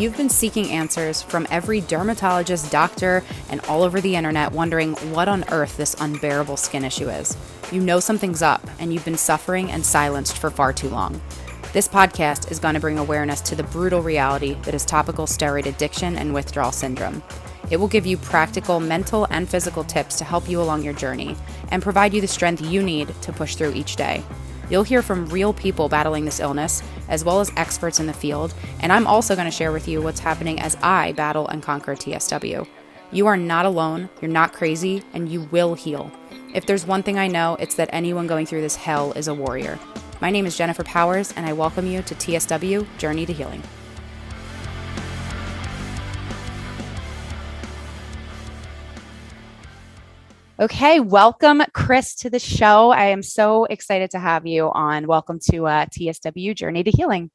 You've been seeking answers from every dermatologist, doctor, and all over the internet, wondering what on earth this unbearable skin issue is. You know something's up, and you've been suffering and silenced for far too long. This podcast is going to bring awareness to the brutal reality that is topical steroid addiction and withdrawal syndrome. It will give you practical mental and physical tips to help you along your journey and provide you the strength you need to push through each day. You'll hear from real people battling this illness, as well as experts in the field, and I'm also going to share with you what's happening as I battle and conquer TSW. You are not alone, you're not crazy, and you will heal. If there's one thing I know, it's that anyone going through this hell is a warrior. My name is Jennifer Powers, and I welcome you to TSW Journey to Healing. Okay, welcome, Chris, to the show. I am so excited to have you on. Welcome to TSW Journey to Healing.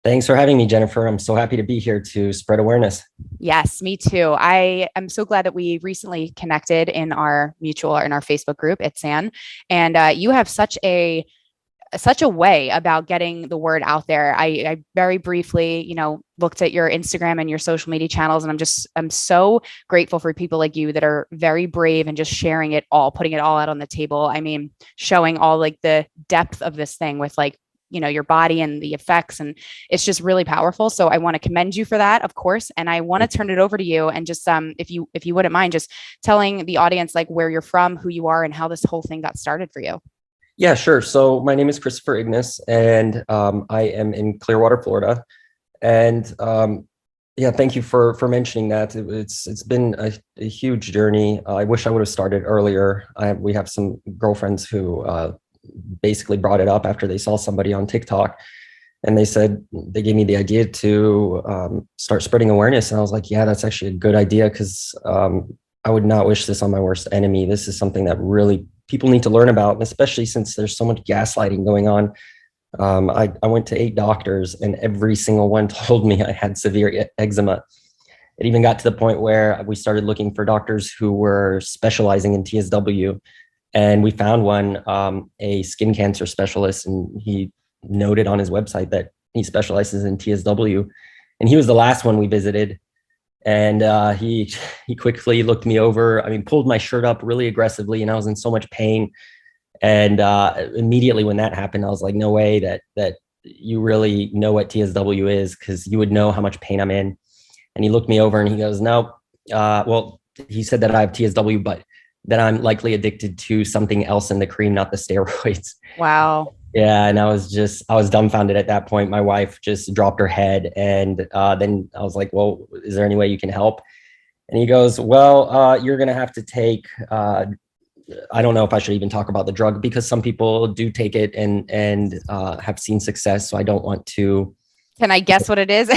Thanks for having me, Jennifer. I'm so happy to be here to spread awareness. Yes, me too. I am so glad that we recently connected in our Facebook group at SAN, and you have such a way about getting the word out there. I very briefly, looked at your Instagram and your social media channels, and I'm so grateful for people like you that are very brave and just sharing it all, putting it all out on the table. I mean, showing all like the depth of this thing with your body and the effects, and it's just really powerful. So I want to commend you for that, of course. And I want to turn it over to you and just, if you wouldn't mind just telling the audience like where you're from, who you are, and how this whole thing got started for you. Yeah, sure. So my name is Christopher Ignas, and I am in Clearwater, Florida. And thank you for mentioning that. It's been a huge journey. I wish I would have started earlier. We have some girlfriends who basically brought it up after they saw somebody on TikTok, and they gave me the idea to start spreading awareness. And I was like, yeah, that's actually a good idea, because I would not wish this on my worst enemy. This is something that really people need to learn about, and especially since there's so much gaslighting going on. I went to 8 doctors, and every single one told me I had severe eczema. It even got to the point where we started looking for doctors who were specializing in TSW, and we found one, a skin cancer specialist, and he noted on his website that he specializes in TSW, and he was the last one we visited. And he quickly looked me over. I mean, pulled my shirt up really aggressively, and I was in so much pain. And immediately when that happened, I was like, no way that you really know what TSW is, because you would know how much pain I'm in. And he looked me over and he goes, no, well, he said that I have TSW, but that I'm likely addicted to something else in the cream, not the steroids. Wow. Yeah. And I was dumbfounded at that point. My wife just dropped her head. And then I was like, well, is there any way you can help? And he goes, well, you're going to have to take, I don't know if I should even talk about the drug, because some people do take it and have seen success. So I don't want to. Can I guess what it is?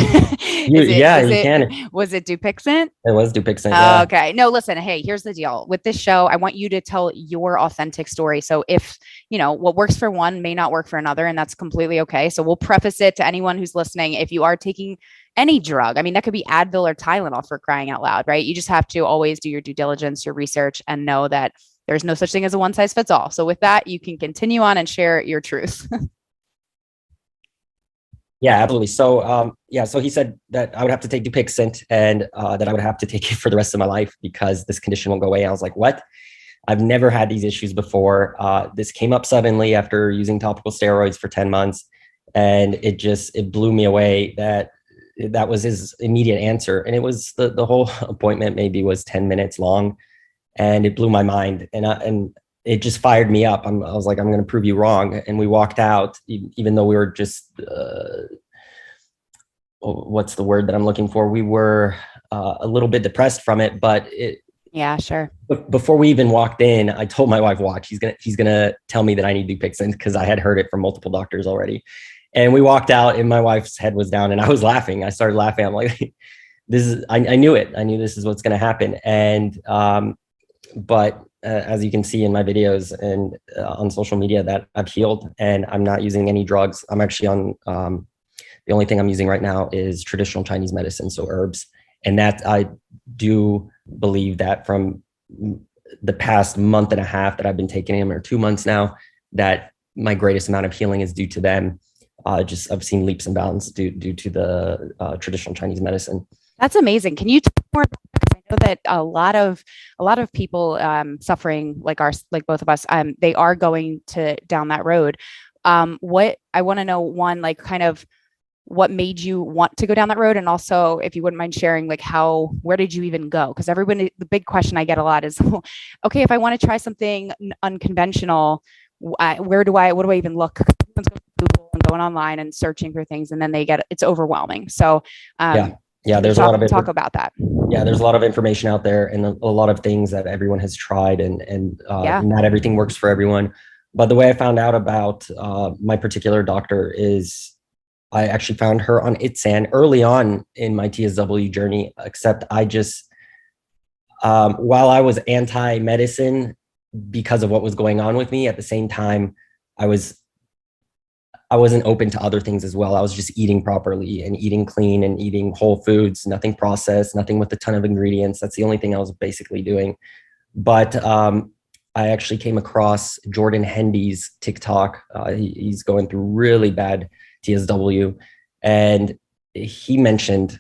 You can. Was it Dupixent? It was Dupixent. Yeah. Okay. No, listen, hey, here's the deal with this show. I want you to tell your authentic story. So if, what works for one may not work for another, and that's completely okay. So we'll preface it to anyone who's listening. If you are taking any drug, I mean, that could be Advil or Tylenol, for crying out loud, right? You just have to always do your due diligence, your research, and know that there's no such thing as a one size fits all. So with that, you can continue on and share your truth. Yeah, absolutely. So, so he said that I would have to take Dupixent, and that I would have to take it for the rest of my life because this condition will go away. I was like, what? I've never had these issues before. This came up suddenly after using topical steroids for 10 months. And it blew me away that was his immediate answer. And it was the whole appointment maybe was 10 minutes long, and it blew my mind. And it just fired me up. I was like, I'm going to prove you wrong. And we walked out, even though we were just, what's the word that I'm looking for? We were a little bit depressed from it, but yeah, sure. Before we even walked in, I told my wife, watch, he's going to tell me that I need Dupixent, because I had heard it from multiple doctors already. And we walked out, and my wife's head was down, and I was laughing. I started laughing. I'm like, I knew it. I knew this is what's going to happen. And, but as you can see in my videos and on social media, that I've healed, and I'm not using any drugs. I'm actually on, the only thing I'm using right now is traditional Chinese medicine, so herbs. And that I do believe that from the past month and a half that I've been taking them, or 2 months now, that my greatest amount of healing is due to them. just I've seen leaps and bounds due to the traditional Chinese medicine. That's amazing. Can you talk more about that? 'Cause I know that a lot of people suffering like both of us, they are going to down that road. What I want to know, one, like kind of what made you want to go down that road, and also if you wouldn't mind sharing like where did you even go? Because everybody, the big question I get a lot is, okay, if I want to try something unconventional, what do I even look? Everyone's going to Google and going online and searching for things, and then it's overwhelming. So Yeah. Yeah, can you there's a lot of talk about that? yeah, there's a lot of information out there and a lot of things that everyone has tried, and Yeah. not everything works for everyone. But the way I found out about my particular doctor is I actually found her on ITSAN early on in my TSW journey, except I just, while I was anti-medicine because of what was going on with me, at the same time, I was I wasn't open to other things as well. I was just eating properly and eating clean and eating whole foods, nothing processed, nothing with a ton of ingredients. That's the only thing I was basically doing. But I actually came across Jordan Hendy's TikTok. He's going through really bad TSW. And he mentioned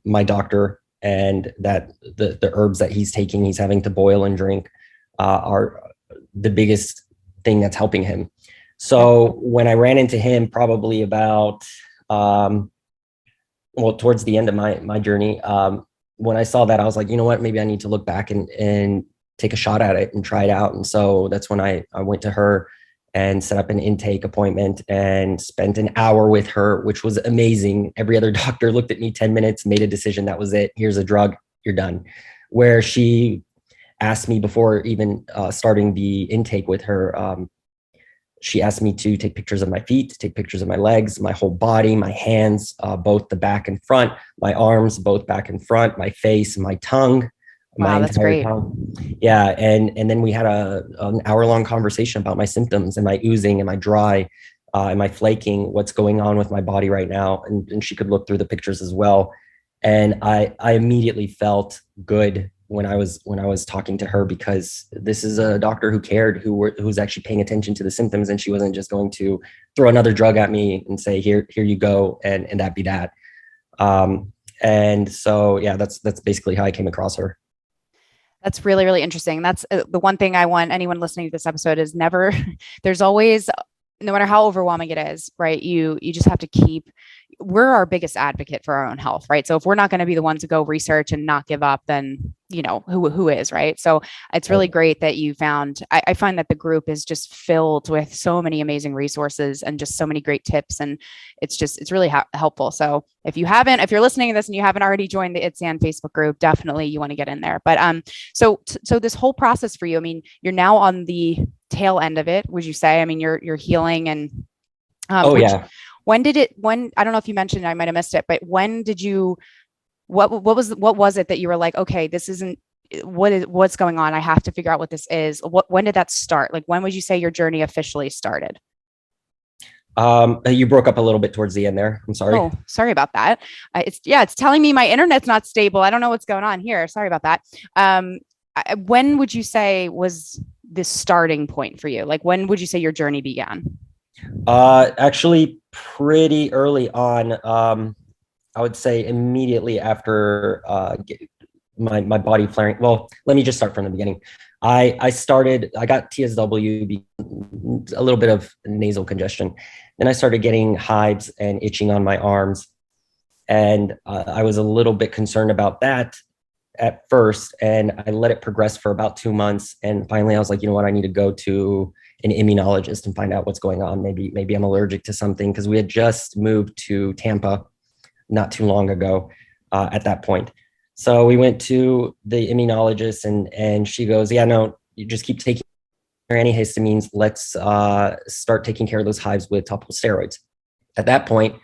my doctor, and that the herbs that he's taking, he's having to boil and drink, are the biggest thing that's helping him. So when I ran into him, probably about, towards the end of my journey, when I saw that, I was like, you know what, maybe I need to look back and take a shot at it and try it out. And so that's when I went to her and set up an intake appointment and spent an hour with her, which was amazing. Every other doctor looked at me 10 minutes, made a decision. That was it. Here's a drug. You're done. Where she asked me before even starting the intake with her, she asked me to take pictures of my feet, take pictures of my legs, my whole body, my hands, both the back and front, my arms, both back and front, my face, my tongue, my Wow, that's entire great. tongue. Yeah. And then we had an hour-long conversation about my symptoms. Am I oozing? Am I dry? Am I flaking? What's going on with my body right now? And she could look through the pictures as well. And I immediately felt good when I was talking to her, because this is a doctor who cared, who's actually paying attention to the symptoms, and she wasn't just going to throw another drug at me and say, here you go, and that be that. And so yeah, that's basically how I came across her. That's really, really interesting. That's the one thing I want anyone listening to this episode is never, there's always, no matter how overwhelming it is, right? You just have to we're our biggest advocate for our own health, right? So if we're not going to be the ones to go research and not give up, then who is, right? So it's really great that you found. I find that the group is just filled with so many amazing resources and just so many great tips, and it's really helpful. So if you're listening to this and you haven't already joined the ITSAN Facebook group, definitely you want to get in there. But so this whole process for you, I mean, you're now on the tail end of it, would you say? I mean, you're healing, and Oh yeah. when I don't know if you mentioned, I might have missed it, but when did you, what was it that you were like, okay, this isn't, what's going on? I have to figure out what this is. When did that start? Like, when would you say your journey officially started? You broke up a little bit towards the end there. I'm sorry. Oh, sorry about that. It's telling me my internet's not stable. I don't know what's going on here. Sorry about that. When would you say was the starting point for you? Like, when would you say your journey began? Actually, pretty early on. I would say immediately after my body flaring. Well, let me just start from the beginning. I got TSW, a little bit of nasal congestion. Then I started getting hives and itching on my arms. And I was a little bit concerned about that at first. And I let it progress for about 2 months. And finally, I was like, you know what? I need to go to an immunologist and find out what's going on. Maybe I'm allergic to something, because we had just moved to Tampa not too long ago at that point. So we went to the immunologist, and she goes, yeah, no, you just keep taking antihistamines. Let's start taking care of those hives with topical steroids. At that point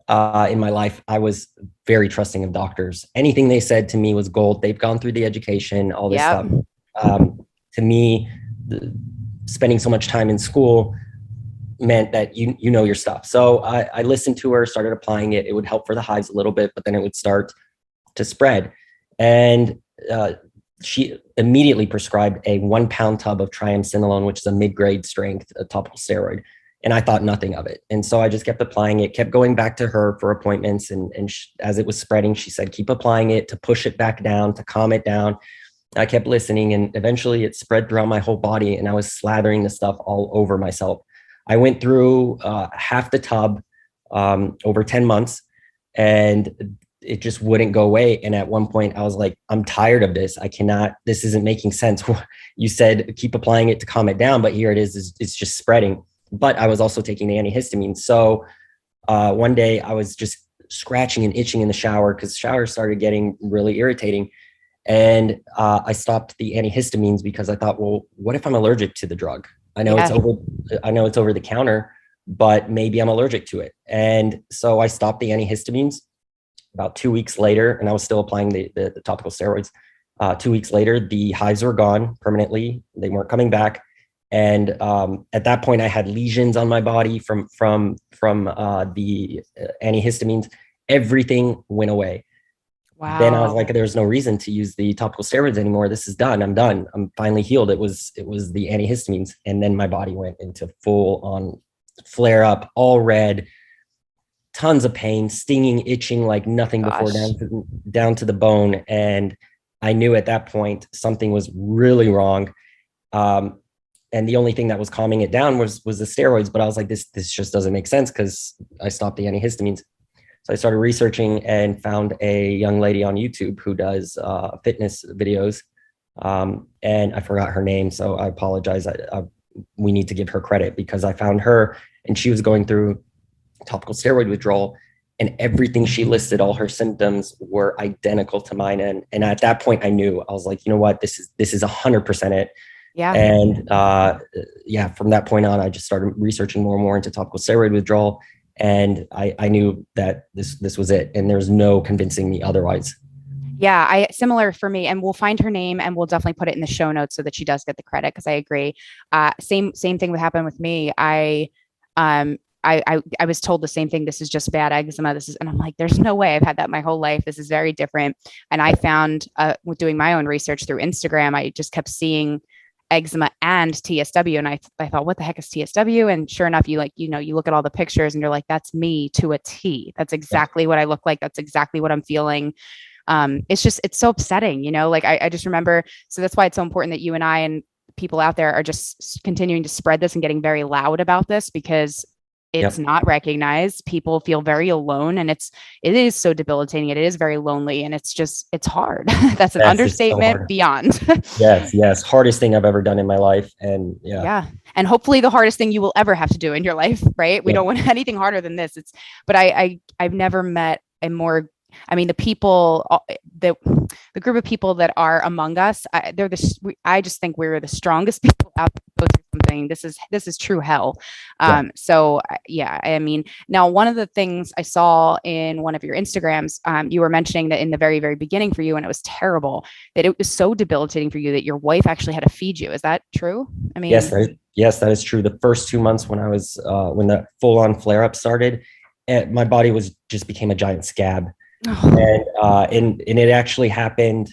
in my life, I was very trusting of doctors. Anything they said to me was gold. They've gone through the education, all this stuff. To me, spending so much time in school meant that you know your stuff. So I listened to her, started applying it. It would help for the hives a little bit, but then it would start to spread. And she immediately prescribed a 1 pound tub of triamcinolone, which is a mid-grade strength topical steroid. and I thought nothing of it. And so I just kept applying it, kept going back to her for appointments. As it was spreading, she said, keep applying it to push it back down, to calm it down. I kept listening, and eventually it spread throughout my whole body, and I was slathering the stuff all over myself. I went through half the tub over 10 months, and it just wouldn't go away. And at one point I was like, I'm tired of this. I cannot, this isn't making sense. You said keep applying it to calm it down, but here it is, it's just spreading. But I was also taking the antihistamine. So one day I was just scratching and itching in the shower because showers started getting really irritating. And I stopped the antihistamines because I thought, well, what if I'm allergic to the drug? I know it's over the counter, but maybe I'm allergic to it. And so I stopped the antihistamines about 2 weeks later, and I was still applying the topical steroids. 2 weeks later, the hives were gone permanently. They weren't coming back. And at that point, I had lesions on my body from the antihistamines. Everything went away. Wow. Then I was like, there's no reason to use the topical steroids anymore. This is done. I'm done. I'm finally healed. It was the antihistamines. And then my body went into full on flare up, all red, tons of pain, stinging, itching like nothing before, down to the bone. And I knew at that point something was really wrong. And the only thing that was calming it down was the steroids. But I was like, this just doesn't make sense because I stopped the antihistamines. So I started researching and found a young lady on YouTube who does fitness videos. And I forgot her name, so I apologize. We need to give her credit because I found her and she was going through topical steroid withdrawal, and everything she listed, all her symptoms were identical to mine. And at that point I knew, I was like, you know what, this is 100% it. Yeah. And from that point on, I just started researching more and more into topical steroid withdrawal. And I knew that this was it. And there's no convincing me otherwise. Yeah, similar for me, and we'll find her name and we'll definitely put it in the show notes so that she does get the credit, because I agree. Same thing would happen with me. I was told the same thing. This is just bad eczema. And I'm like, there's no way. I've had that my whole life. This is very different. And I found with doing my own research through Instagram, I just kept seeing eczema and TSW. And I thought, what the heck is TSW? And sure enough, you look at all the pictures and you're like, that's me to a T. That's exactly what I look like. That's exactly what I'm feeling. It's so upsetting, like I just remember. So that's why it's so important that you and I and people out there are just continuing to spread this and getting very loud about this, because it's not recognized. People feel very alone, and it is so debilitating. It is very lonely, and it's hard. That's an understatement so beyond. Yes. Hardest thing I've ever done in my life. And and hopefully the hardest thing you will ever have to do in your life, right? We don't want anything harder than this. But I've never met a more, the people, the group of people that are among us, I just think we're the strongest people out there to go through something. This is true hell. So now one of the things I saw in one of your Instagrams, you were mentioning that in the very, very beginning for you, and it was terrible, that it was so debilitating for you that your wife actually had to feed you. Is that true? Yes, that is true. The first 2 months when I was, when the full on flare up started, my body just became a giant scab. And it actually happened.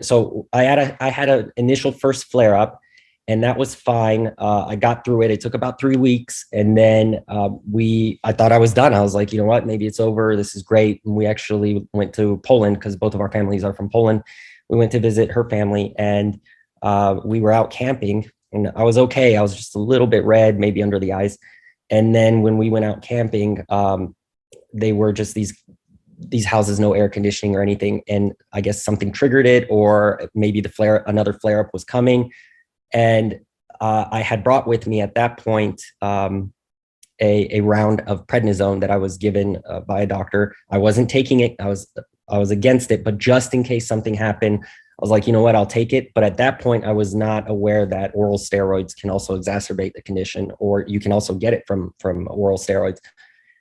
So I had an initial first flare up, and that was fine. I got through it. It took about 3 weeks, and then I thought I was done. I was like, you know what, maybe it's over. This is great. And we actually went to Poland because both of our families are from Poland. We went to visit her family, and we were out camping, and I was okay. I was just a little bit red, maybe under the eyes. And then when we went out camping, they were just these houses, no air conditioning or anything. And I guess something triggered it, or maybe another flare up was coming. And I had brought with me at that point a round of prednisone that I was given by a doctor. I wasn't taking it. I was against it, but just in case something happened, I was like, you know what, I'll take it. But at that point, I was not aware that oral steroids can also exacerbate the condition, or you can also get it from oral steroids.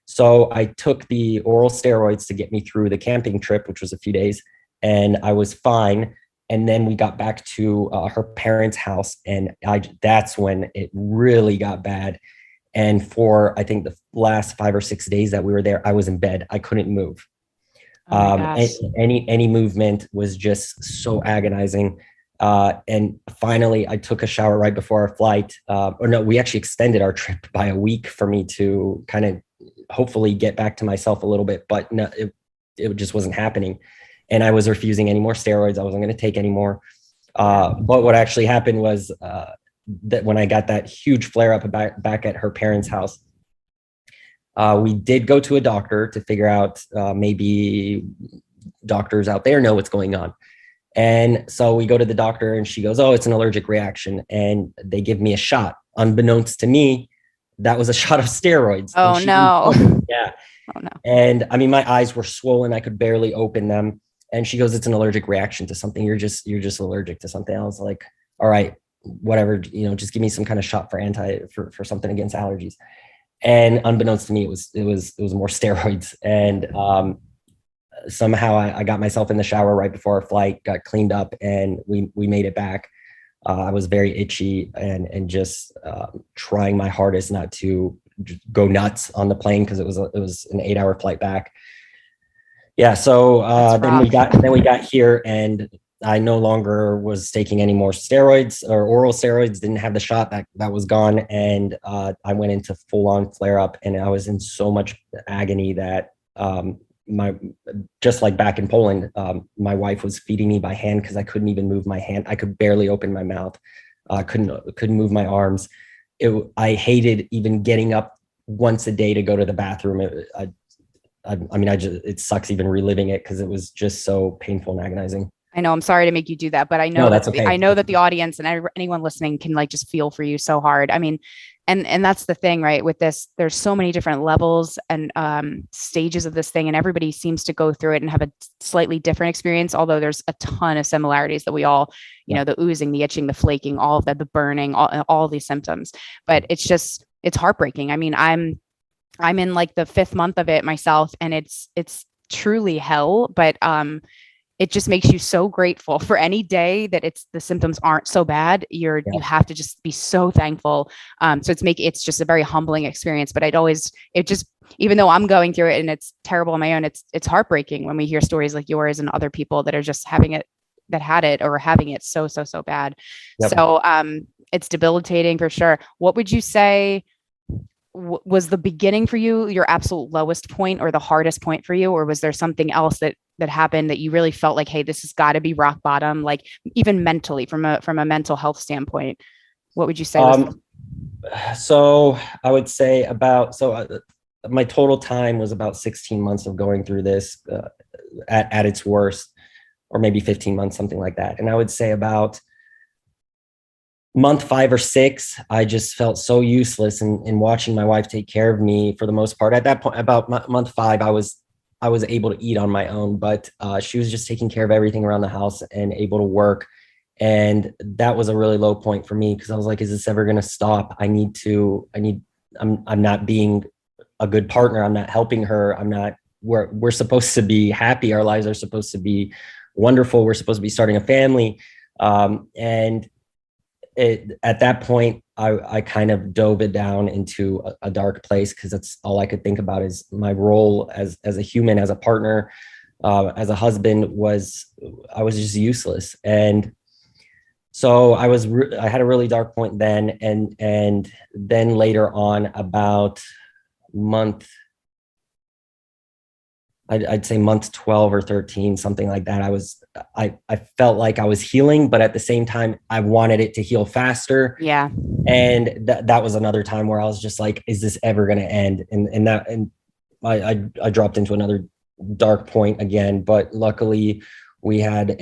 So I took the oral steroids to get me through the camping trip, which was a few days, and I was fine. And then we got back to her parents' house, and that's when it really got bad. And for, I think, the last 5 or 6 days that we were there, I was in bed. I couldn't move. Any movement was just so agonizing. And finally, I took a shower right before our flight. Or no, we actually extended our trip by a week for me to kind of hopefully get back to myself a little bit, but no, it just wasn't happening. And I was refusing any more steroids. I wasn't going to take any more. But what actually happened was that when I got that huge flare up back at her parents' house, we did go to a doctor to figure out maybe doctors out there know what's going on. And so we go to the doctor and she goes, oh, it's an allergic reaction. And they give me a shot. Unbeknownst to me, that was a shot of steroids. Oh, no. Yeah. Oh, no. And I mean, my eyes were swollen. I could barely open them. And she goes, it's an allergic reaction to something. You're just allergic to something. I was like, all right, whatever, just give me some kind of shot for something against allergies. And unbeknownst to me, it was more steroids. And somehow I got myself in the shower right before our flight, got cleaned up, and we made it back. I was very itchy and just trying my hardest not to go nuts on the plane because it was an 8-hour flight back. Yeah. So then we got here, and I no longer was taking any more steroids or oral steroids. Didn't have the shot that was gone, and I went into full on flare up, and I was in so much agony that just like back in Poland, my wife was feeding me by hand because I couldn't even move my hand. I could barely open my mouth. Couldn't move my arms. I hated even getting up once a day to go to the bathroom. It sucks even reliving it because it was just so painful and agonizing. I know, I'm sorry to make you do that, but I know that's okay. I know that the audience and anyone listening can like just feel for you so hard. I mean, and that's the thing, right? With this, there's so many different levels and stages of this thing, and everybody seems to go through it and have a slightly different experience. Although there's a ton of similarities that we all, the oozing, the itching, the flaking, all of that, the burning, all these symptoms. But it's heartbreaking. I mean, I'm in like the 5th month of it myself, and it's truly hell. But it just makes you so grateful for any day that the symptoms aren't so bad. You have to just be so thankful. So it's just a very humbling experience, but even though I'm going through it and it's terrible on my own, it's heartbreaking when we hear stories like yours and other people that are just having it, that had it or having it so bad. Yep. So it's debilitating for sure. What would you say was the beginning for you, your absolute lowest point or the hardest point for you? Or was there something else that happened that you really felt like, hey, this has got to be rock bottom, like even mentally from a mental health standpoint? What would you say? So I would say my total time was about 16 months of going through this at its worst, or maybe 15 months, something like that. And I would say about month 5 or 6, I just felt so useless in watching my wife take care of me for the most part. At that point, about month 5, I was able to eat on my own, but she was just taking care of everything around the house and able to work. And that was a really low point for me because I was like, is this ever going to stop? I'm not being a good partner. I'm not helping her. We're supposed to be happy. Our lives are supposed to be wonderful. We're supposed to be starting a family. And at that point, I kind of dove it down into a dark place because that's all I could think about is my role as a human, as a partner, as a husband. I was just useless. And so I had a really dark point then. And then later on, about I'd say month 12 or 13, something like that. I felt like I was healing, but at the same time, I wanted it to heal faster. Yeah. And that was another time where I was just like, is this ever going to end? And I dropped into another dark point again, but luckily we had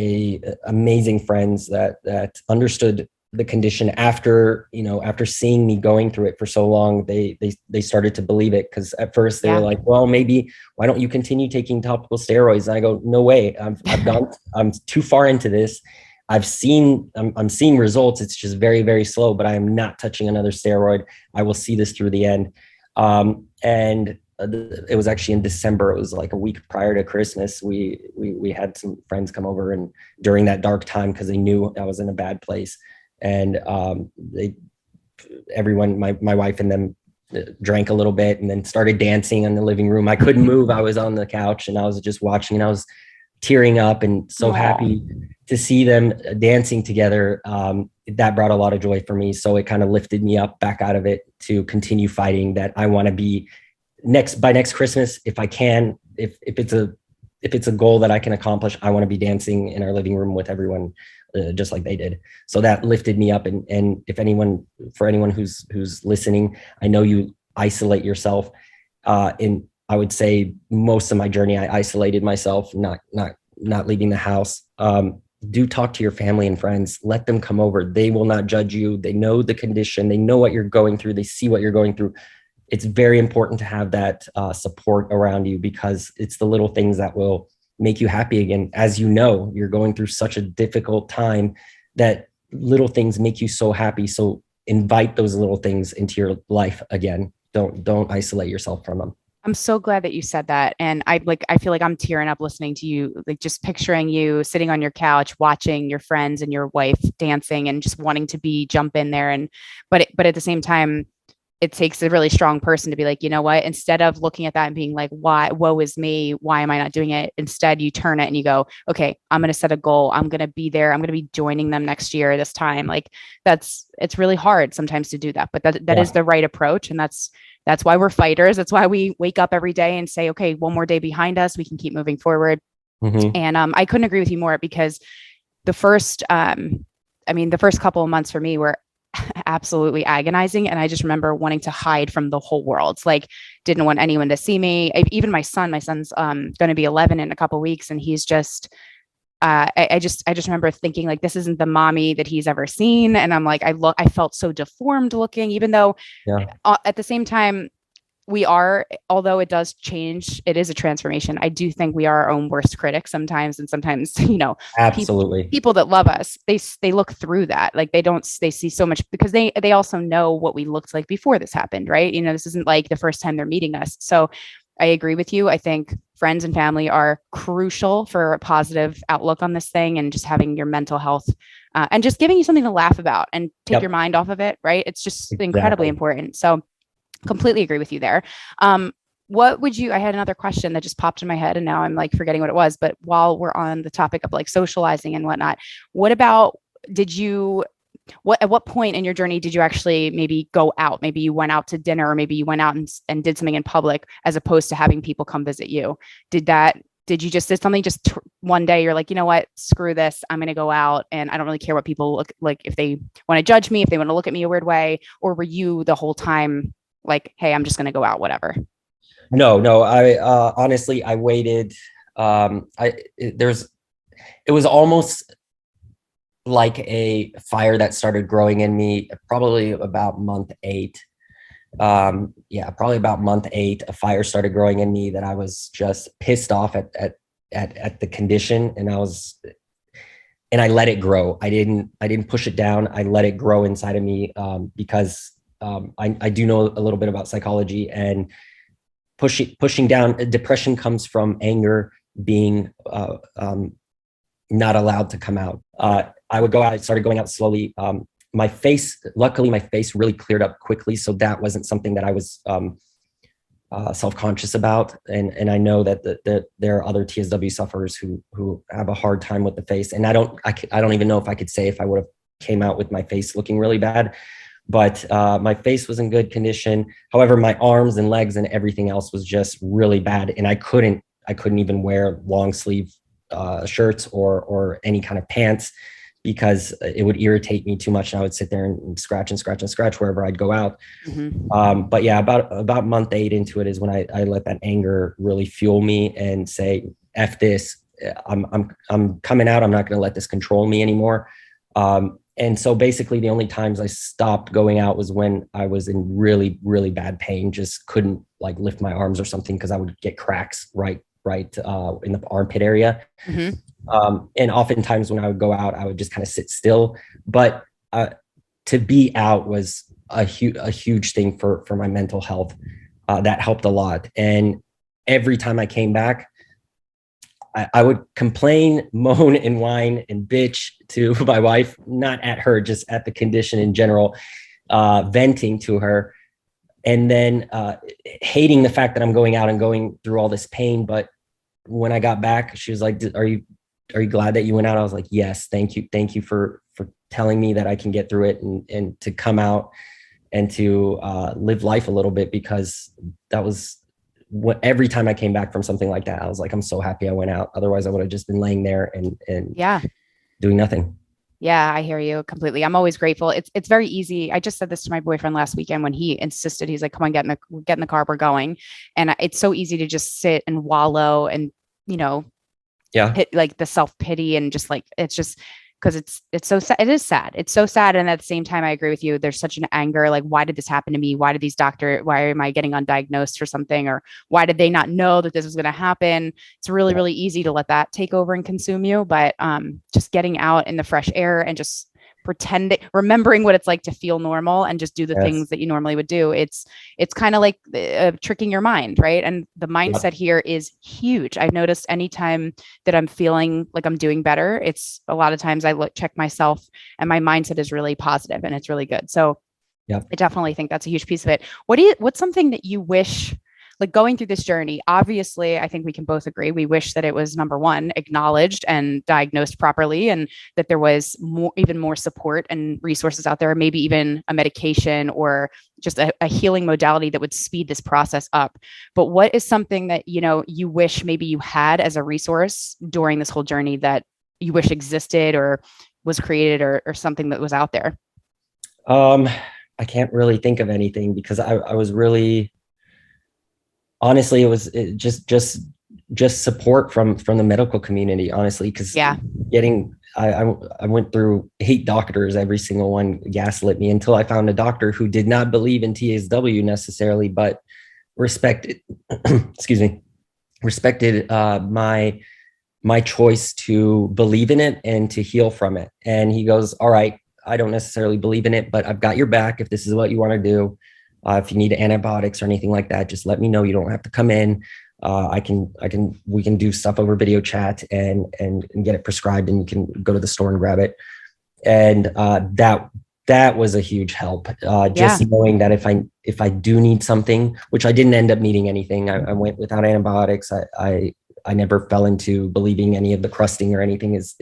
amazing friends that understood the condition after seeing me going through it for so long. They started to believe it, because at first they were like, well, maybe why don't you continue taking topical steroids? And I go, no way. I'm too far into this. I'm seeing results. It's just very, very slow, but I am not touching another steroid. I will see this through the end. And it was actually in December. It was like a week prior to Christmas. We had some friends come over, and during that dark time, because they knew I was in a bad place. And everyone, my wife and them, drank a little bit and then started dancing in the living room. I couldn't move. I was on the couch and I was just watching, and I was tearing up and so happy to see them dancing together. That brought a lot of joy for me. So it kind of lifted me up back out of it to continue fighting that I want to be by next Christmas, if I can, if it's a goal that I can accomplish, I want to be dancing in our living room with everyone, just like they did. So that lifted me up. And if for anyone who's listening, I know you isolate yourself. And I would say most of my journey, I isolated myself, not leaving the house. Do talk to your family and friends. Let them come over. They will not judge you. They know the condition. They know what you're going through. They see what you're going through. It's very important to have that support around you, because it's the little things that will make you happy again. As you know, you're going through such a difficult time that little things make you so happy. So invite those little things into your life again. Don't isolate yourself from them. I'm so glad that you said that. And I feel like I'm tearing up listening to you, like just picturing you sitting on your couch, watching your friends and your wife dancing and just wanting to jump in there. But at the same time, it takes a really strong person to be like, you know what, instead of looking at that and being like, why, woe is me, why am I not doing it? Instead, you turn it and you go, okay, I'm going to set a goal. I'm going to be there. I'm going to be joining them next year, this time. Like it's really hard sometimes to do that, but that is the right approach. And that's why we're fighters. That's why we wake up every day and say, okay, one more day behind us, we can keep moving forward. Mm-hmm. And I couldn't agree with you more, because the first couple of months for me were absolutely agonizing. And I just remember wanting to hide from the whole world. Like, didn't want anyone to see me. Even my son's going to be 11 in a couple of weeks. And he's just, I just remember thinking like, this isn't the mommy that he's ever seen. And I'm like, I felt so deformed looking, even though at the same time, although it does change, it is a transformation. I do think we are our own worst critics sometimes. And sometimes, absolutely, people that love us, they look through that. Like they see so much, because they also know what we looked like before this happened. Right. This isn't like the first time they're meeting us. So I agree with you. I think friends and family are crucial for a positive outlook on this thing, and just having your mental health and just giving you something to laugh about and take your mind off of it. Right. It's just incredibly important. So completely agree with you there. I had another question that just popped in my head and now I'm like forgetting what it was, but while we're on the topic of like socializing and whatnot, at what point in your journey did you actually maybe go out? Maybe you went out to dinner, or maybe you went out and did something in public, as opposed to having people come visit you. Did you just did something just one day you're like, you know what, screw this, I'm going to go out and I don't really care what people look like, if they want to judge me, if they want to look at me a weird way? Or were you the whole time like, hey, I'm just going to go out, whatever? No. I honestly, I waited. It was almost like a fire that started growing in me probably about month 8. Probably about month 8, a fire started growing in me that I was just pissed off at the condition. And I let it grow. I didn't push it down. I let it grow inside of me, because I do know a little bit about psychology, and pushing down depression comes from anger being not allowed to come out. I would go out. I started going out slowly. Luckily, my face really cleared up quickly, so that wasn't something that I was self-conscious about. And I know that there are other TSW sufferers who have a hard time with the face. And I don't even know if I could say if I would have came out with my face looking really bad. But my face was in good condition. However, my arms and legs and everything else was just really bad. And I couldn't even wear long sleeve shirts or any kind of pants, because it would irritate me too much. And I would sit there and scratch wherever I'd go out. Mm-hmm. But yeah, about month 8 into it is when I let that anger really fuel me and say, F this, I'm coming out. I'm not going to let this control me anymore. And so basically the only times I stopped going out was when I was in really, really bad pain, just couldn't like lift my arms or something, because I would get cracks right in the armpit area. Mm-hmm. And oftentimes when I would go out, I would just kind of sit still. But to be out was a huge thing for my mental health. That helped a lot. And every time I came back, I would complain, moan, and whine and bitch to my wife, not at her, just at the condition in general, venting to her, and then hating the fact that I'm going out and going through all this pain. But when I got back, she was like, are you glad that you went out? I was like, yes, thank you for telling me that I can get through it and to come out and to live life a little bit, because that was what every time I came back from something like that, I was like, I'm so happy I went out. Otherwise, I would have just been laying there and Yeah. doing nothing. Yeah, I hear you completely. I'm always grateful. It's very easy. I just said this to my boyfriend last weekend when he insisted. He's like, "Come on, get in the car. We're going." And it's so easy to just sit and wallow and you know Yeah. hit like the self pity and just like it's just because it's so sad. It is sad. It's so sad. And at the same time, I agree with you. There's such an anger. Like, why did this happen to me? Why am I getting undiagnosed for something? Or why did they not know that this was going to happen? It's really, Yeah. really easy to let that take over and consume you. But just getting out in the fresh air and just remembering what it's like to feel normal and just do the things Yes. that you normally would do. It's kind of like tricking your mind, right? And the Yeah. mindset here is huge. I've noticed anytime that I'm feeling like I'm doing better, it's a lot of times I check myself and my mindset is really positive and it's really good. So Yeah. I definitely think that's a huge piece of it. What's something that you wish, like going through this journey? Obviously, I think we can both agree. We wish that it was number one, acknowledged and diagnosed properly, and that there was even more support and resources out there, maybe even a medication or just a healing modality that would speed this process up. But what is something that, you wish maybe you had as a resource during this whole journey that you wish existed or was created or something that was out there? Um, I can't really think of anything because I was really, honestly, just support from the medical community, honestly, because Yeah. getting I went through 8 doctors, every single one gaslit me until I found a doctor who did not believe in TSW necessarily, but respected excuse me, respected my choice to believe in it and to heal from it. And he goes, all right, I don't necessarily believe in it, but I've got your back if this is what you want to do. If you need antibiotics or anything like that, just let me know. You don't have to come in. We can do stuff over video chat and get it prescribed, and you can go to the store and grab it. And that was a huge help. Yeah. Just knowing that if I do need something, which I didn't end up needing anything, I went without antibiotics. I never fell into believing any of the crusting or anything is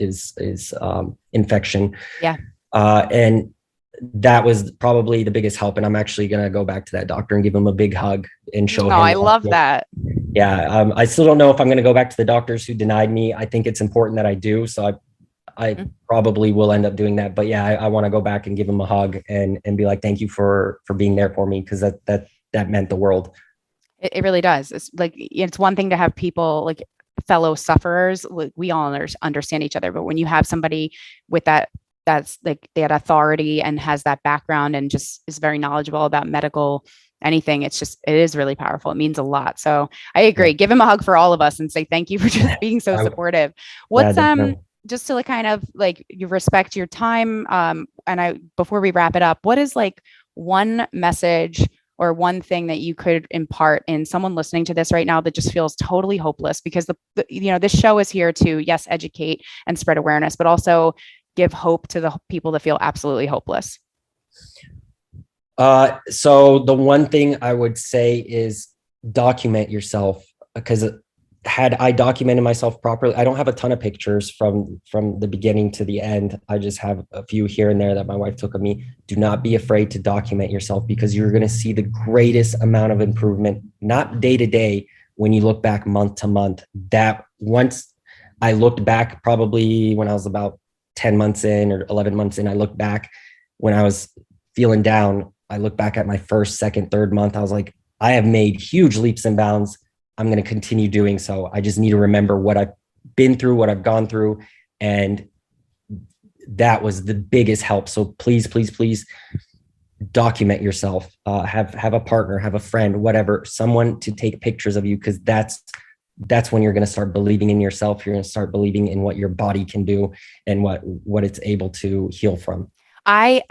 infection. Yeah. And that was probably the biggest help. And I'm actually going to go back to that doctor and give him a big hug and show Oh, him. I love that. Yeah. I still don't know if I'm going to go back to the doctors who denied me. I think it's important that I do. So I probably will end up doing that. But yeah, I want to go back and give him a hug and be like, thank you for being there for me. Cause that meant the world. It really does. It's like, it's one thing to have people like fellow sufferers. Like, we all understand each other, but when you have somebody with that's like that authority and has that background and just is very knowledgeable about medical anything, it is really powerful. It means a lot. So I agree. Yeah. Give him a hug for all of us and say thank you for just being so I, supportive. yeah, What's definitely. just to like kind of like you respect your time. And I before we wrap it up, what is like one message or one thing that you could impart in someone listening to this right now that just feels totally hopeless? Because this show is here to, yes, educate and spread awareness, but also give hope to the people that feel absolutely hopeless. So the one thing I would say is document yourself, because had I documented myself properly, I don't have a ton of pictures from the beginning to the end. I just have a few here and there that my wife took of me. Do not be afraid to document yourself, because you're going to see the greatest amount of improvement, not day to day, when you look back month to month. That once I looked back, probably when I was about 10 months in or 11 months in, I looked back when I was feeling down. I look back at my first, second, third month. I was like, I have made huge leaps and bounds. I'm going to continue doing so. I just need to remember what I've been through, what I've gone through. And that was the biggest help. So please, please, please document yourself. Have a partner, have a friend, whatever, someone to take pictures of you, because that's when you're going to start believing in yourself. You're going to start believing in what your body can do and what it's able to heal from. I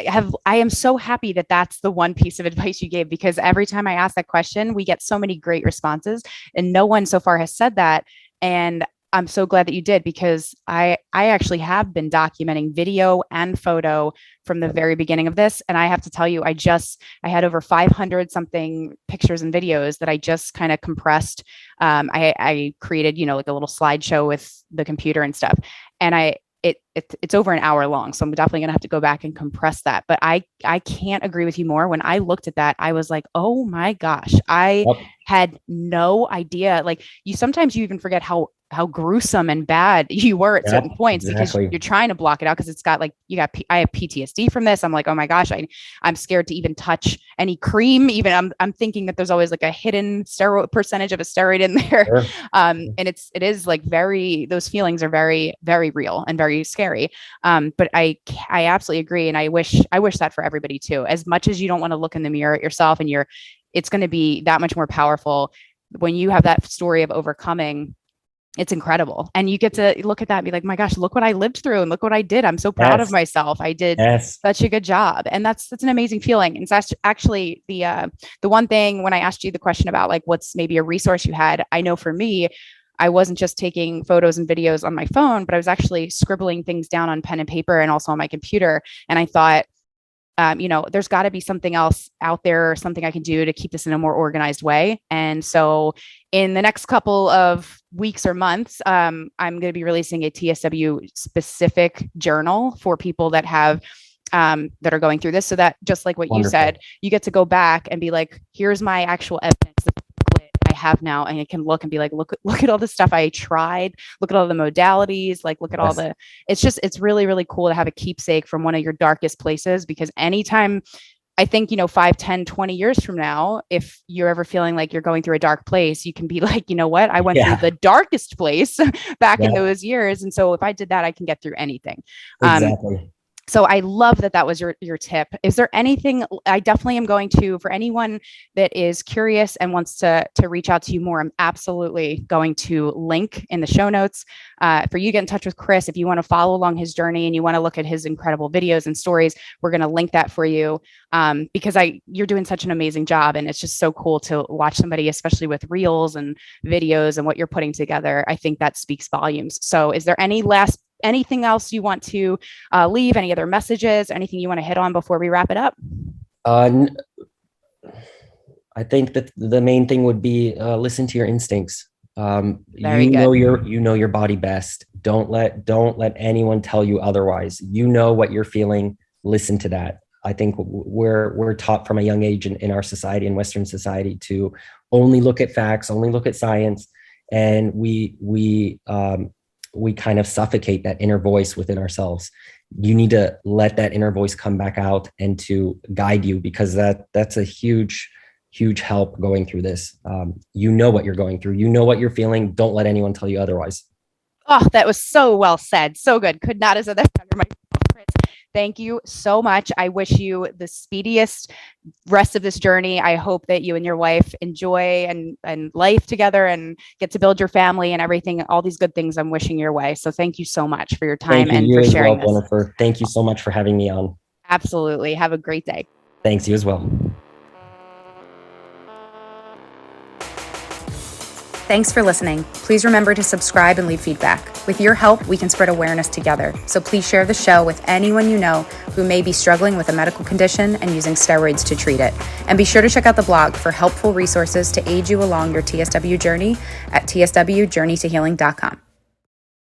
am so happy that that's the one piece of advice you gave, because every time I ask that question, we get so many great responses and no one so far has said that. And I'm so glad that you did, because I actually have been documenting video and photo from the very beginning of this. And I have to tell you, I had over 500 something pictures and videos that I just kind of compressed. I created, like a little slideshow with the computer and stuff. And it's over an hour long. So I'm definitely going to have to go back and compress that. But I can't agree with you more. When I looked at that, I was like, oh my gosh, I Yep. had no idea. Like, sometimes you even forget how gruesome and bad you were at Yep, certain points, because exactly. you're trying to block it out, because it's got like, I have PTSD from this. I'm like, oh my gosh, I'm scared to even touch any cream. Even I'm thinking that there's always like a hidden steroid percentage of a steroid in there. Sure. And it is like those feelings are very, very real and very scary. But I absolutely agree. And I wish that for everybody too. As much as you don't want to look in the mirror at yourself, and it's going to be that much more powerful when you have that story of overcoming. It's incredible. And you get to look at that and be like, my gosh, look what I lived through and look what I did. I'm so proud of Yes. myself. I did Yes. such a good job. And that's an amazing feeling. And that's actually the one thing, when I asked you the question about like, what's maybe a resource you had, I know for me, I wasn't just taking photos and videos on my phone, but I was actually scribbling things down on pen and paper and also on my computer. And I thought, there's got to be something else out there, something I can do to keep this in a more organized way. And so in the next couple of weeks or months, I'm going to be releasing a TSW specific journal for people that have that are going through this, so that just like what you Wonderful. said, you get to go back and be like, here's my actual evidence I have now, and I can look and be like, look at all the stuff I tried, look at all the modalities, like look at all Yes. it's really, really cool to have a keepsake from one of your darkest places. Because anytime, I think, 5, 10, 20 years from now, if you're ever feeling like you're going through a dark place, you can be like, you know what, I went through Yeah. the darkest place back in Yeah. those years. And so if I did that, I can get through anything. Exactly. So I love that was your tip. Is there anything, I definitely am going to, for anyone that is curious and wants to reach out to you more, I'm absolutely going to link in the show notes for you to get in touch with Chris. If you want to follow along his journey and you want to look at his incredible videos and stories, we're going to link that for you because you're doing such an amazing job. And it's just so cool to watch somebody, especially with reels and videos and what you're putting together. I think that speaks volumes. So is there anything else you want to leave, any other messages, anything you want to hit on before we wrap it up? Uh, I think that the main thing would be listen to your instincts. Very good. You know your body best. Don't let anyone tell you otherwise. You know what you're feeling. Listen to that. I think we're taught from a young age in our society, in Western society, to only look at facts, only look at science, and we kind of suffocate that inner voice within ourselves. You need to let that inner voice come back out and to guide you, because that's a huge help going through this. You know what you're going through. You know what you're feeling. Don't let anyone tell you otherwise. Oh, that was so well said. So good. Could not have said that better myself, Chris. Thank you so much. I wish you the speediest rest of this journey. I hope that you and your wife enjoy and life together and get to build your family and everything, all these good things I'm wishing your way. So thank you so much for your time and for sharing this. Jennifer. Thank you so much for having me on. Absolutely. Have a great day. Thanks, you as well. Thanks for listening. Please remember to subscribe and leave feedback. With your help, we can spread awareness together. So please share the show with anyone you know who may be struggling with a medical condition and using steroids to treat it. And be sure to check out the blog for helpful resources to aid you along your TSW journey at tswjourneytohealing.com.